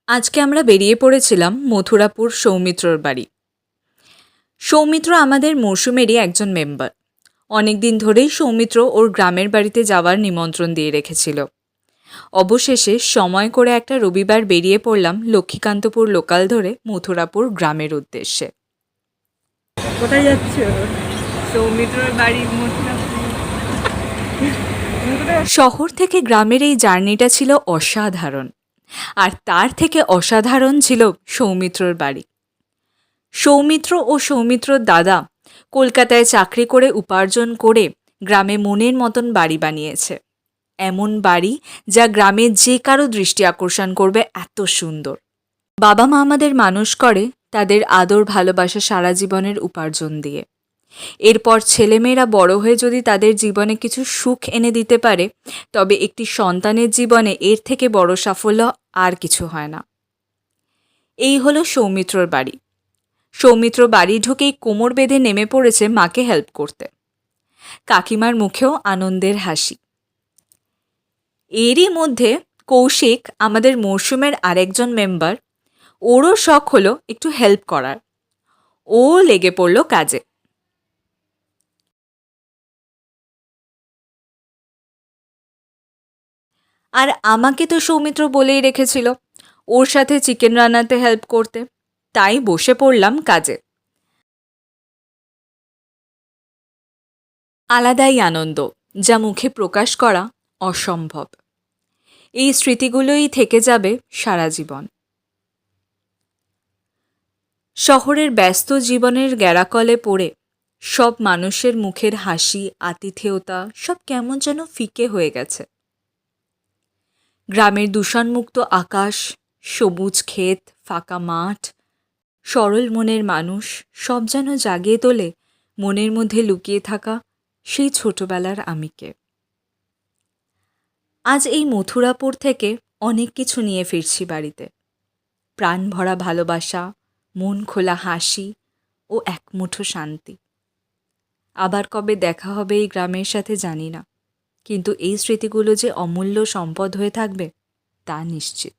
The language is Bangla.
আজকে আমরা বেরিয়ে পড়েছিলাম মথুরাপুর সৌমিত্রর বাড়ি। সৌমিত্র আমাদের মরশুমেরই একজন মেম্বার। অনেক দিন ধরেই সৌমিত্র ওর গ্রামের বাড়িতে যাওয়ার নিমন্ত্রণ দিয়ে রেখেছিল। অবশেষে সময় করে একটা রবিবার বেরিয়ে পড়লাম লক্ষ্মীকান্তপুর লোকাল ধরে মথুরাপুর গ্রামের উদ্দেশ্যে। কোথায় যাচ্ছ? সৌমিত্রর বাড়ি মথুরাপুর। শহর থেকে গ্রামের এই জার্নিটা ছিল অসাধারণ, আর তার থেকে অসাধারণ ছিল সৌমিত্রর বাড়ি। সৌমিত্র ও সৌমিত্রর দাদা কলকাতায় চাকরি করে উপার্জন করে গ্রামে মনের মতন বাড়ি বানিয়েছে। এমন বাড়ি যা গ্রামের যে কারো দৃষ্টি আকর্ষণ করবে, এত সুন্দর। বাবা মা আমাদের মানুষ করে তাদের আদর ভালোবাসা সারা জীবনের উপার্জন দিয়ে। এরপর ছেলেমেয়েরা বড় হয়ে যদি তাদের জীবনে কিছু সুখ এনে দিতে পারে, তবে একটি সন্তানের জীবনে এর থেকে বড় সাফল্য আর কিছু হয় না। এই হলো সৌমিত্রর বাড়ি। সৌমিত্র বাড়ি ঢুকেই কোমর বেঁধে নেমে পড়েছে মাকে হেল্প করতে। কাকিমার মুখেও আনন্দের হাসি। এরই মধ্যে কৌশিক, আমাদের মরশুমের আরেকজন মেম্বার, ওরও শখ হলো একটু হেল্প করার। ও লেগে পড়ল কাজে। আর আমাকে তো সৌমিত্র বলেই রেখেছিল ওর সাথে চিকেন রান্নাতে হেল্প করতে, তাই বসে পড়লাম কাজে। আলাদাই আনন্দ, যা মুখে প্রকাশ করা অসম্ভব। এই স্মৃতিগুলোই থেকে যাবে সারা জীবন। শহরের ব্যস্ত জীবনের গ্যাড়াকলে পড়ে সব মানুষের মুখের হাসি, আতিথেয়তা সব কেমন যেন ফিকে হয়ে গেছে। গ্রামের দূষণমুক্ত আকাশ, সবুজ ক্ষেত, ফাঁকা মাঠ, সরল মনের মানুষ সব যেন জাগিয়ে তোলে মনের মধ্যে লুকিয়ে থাকা সেই ছোটবেলার আমিকে। আজ এই মথুরাপুর থেকে অনেক কিছু নিয়ে ফিরছি বাড়িতে। প্রাণ ভরা ভালোবাসা, মন খোলা হাসি ও একমুঠো শান্তি। আবার কবে দেখা হবে এই গ্রামের সাথে জানি না, কিন্তু এই স্মৃতিগুলো যে অমূল্য সম্পদ হয়ে থাকবে তা নিশ্চিত।